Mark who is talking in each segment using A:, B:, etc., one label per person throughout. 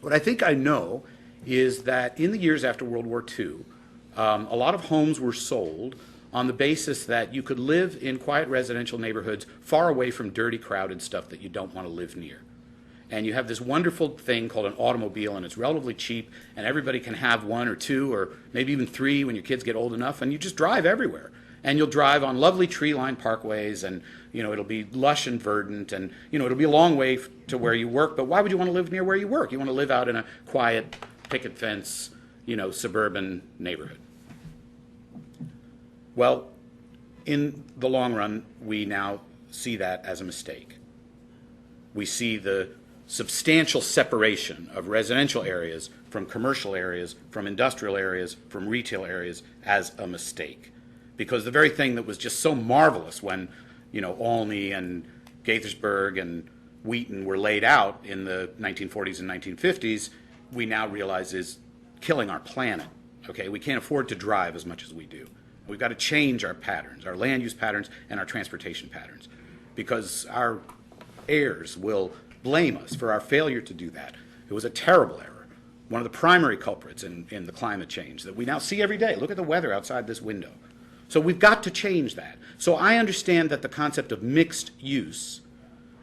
A: What I think I know is that in the years after World War II, a lot of homes were sold on the basis that you could live in quiet residential neighborhoods far away from dirty, crowded stuff that you don't want to live near. And you have this wonderful thing called an automobile, and it's relatively cheap, and everybody can have one or two or maybe even three when your kids get old enough, and you just drive everywhere. And you'll drive on lovely tree-lined parkways, and it'll be lush and verdant, and it'll be a long way to where you work, but why would you want to live near where you work? You want to live out in a quiet, picket fence, suburban neighborhood. Well, in the long run, we now see that as a mistake. We see the substantial separation of residential areas from commercial areas, from industrial areas, from retail areas as a mistake. Because the very thing that was just so marvelous when, Olney and Gaithersburg and Wheaton were laid out in the 1940s and 1950s, we now realize is killing our planet. Okay, we can't afford to drive as much as we do. We've got to change our patterns, our land use patterns and our transportation patterns, because our heirs will blame us for our failure to do that. It was a terrible error, one of the primary culprits in the climate change that we now see every day. Look at the weather outside this window. So we've got to change that. So I understand that the concept of mixed use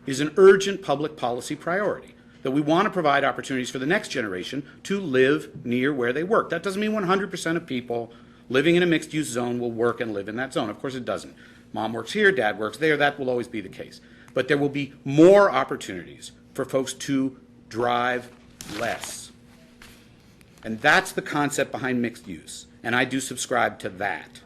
A: is an urgent public policy priority, that we want to provide opportunities for the next generation to live near where they work. That doesn't mean 100% of people living in a mixed-use zone will work and live in that zone. Of course it doesn't. Mom works here, dad works there. That will always be the case. But there will be more opportunities for folks to drive less. And that's the concept behind mixed use. And I do subscribe to that.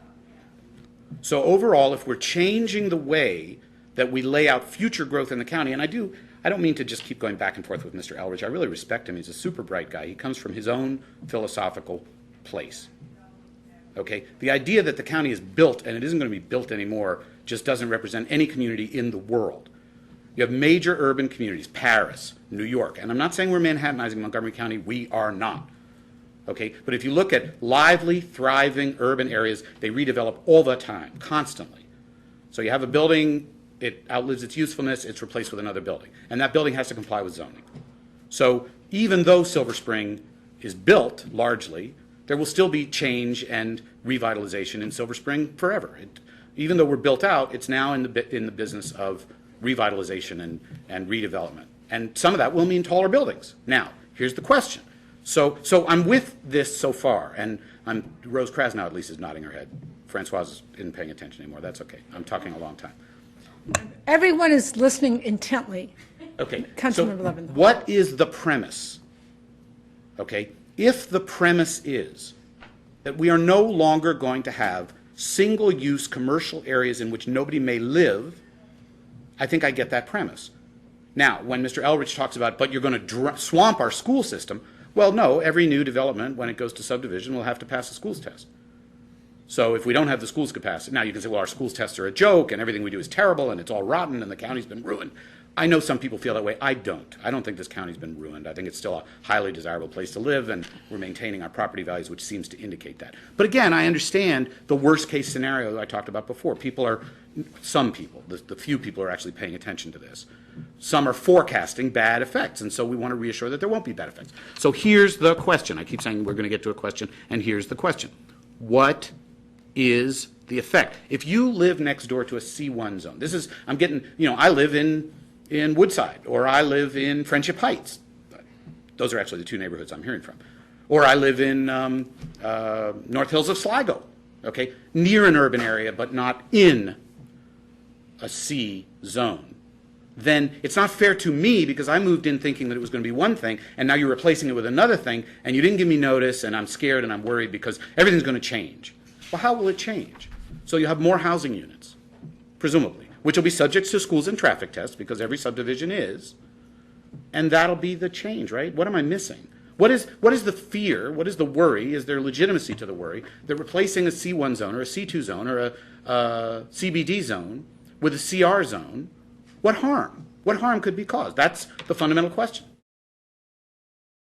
A: So overall, if we're changing the way that we lay out future growth in the county, and I don't mean to just keep going back and forth with Mr. Elridge. I really respect him. He's a super bright guy. He comes from his own philosophical place. Okay, the idea that the county is built and it isn't going to be built anymore just doesn't represent any community in the world. You have major urban communities, Paris, New York, and I'm not saying we're Manhattanizing Montgomery County, we are not. Okay, but if you look at lively, thriving urban areas, they redevelop all the time, constantly. So you have a building, it outlives its usefulness, it's replaced with another building, and that building has to comply with zoning. So even though Silver Spring is built largely, there will still be change and revitalization in Silver Spring forever. Even though we're built out, it's now in the business of revitalization and redevelopment. And some of that will mean taller buildings. Now, here's the question. So I'm with this so far, and Rose Krasnow at least is nodding her head. Francoise isn't paying attention anymore. That's okay. I'm talking a long time.
B: Everyone is listening intently.
A: Okay.
B: Councilmember
A: So
B: Leventhal.
A: what is the premise? Okay. If the premise is that we are no longer going to have single-use commercial areas in which nobody may live, I think I get that premise. Now, when Mr. Elridge talks about, but you're going to swamp our school system, well, no, every new development, when it goes to subdivision, will have to pass a schools test. So if we don't have the schools capacity, now you can say, well, our schools tests are a joke, and everything we do is terrible, and it's all rotten, and the county's been ruined. I know some people feel that way. I don't. I don't think this county's been ruined. I think it's still a highly desirable place to live, and we're maintaining our property values, which seems to indicate that. But again, I understand the worst case scenario that I talked about before. Some people, the few people are actually paying attention to this. Some are forecasting bad effects, and so we want to reassure that there won't be bad effects. So here's the question. I keep saying we're going to get to a question, and here's the question. What is the effect? If you live next door to a C1 zone, I live in Woodside, or I live in Friendship Heights. Those are actually the two neighborhoods I'm hearing from. Or I live in North Hills of Sligo, okay, near an urban area, but not in a C zone. Then it's not fair to me because I moved in thinking that it was going to be one thing, and now you're replacing it with another thing, and you didn't give me notice, and I'm scared and I'm worried because everything's going to change. Well, how will it change? So you have more housing units, presumably, which will be subject to schools and traffic tests because every subdivision is, and that'll be the change, right? What am I missing? What is the fear? What is the worry? Is there legitimacy to the worry that replacing a C1 zone or a C2 zone or a CBD zone with a CR zone, what harm? What harm could be caused? That's the fundamental question.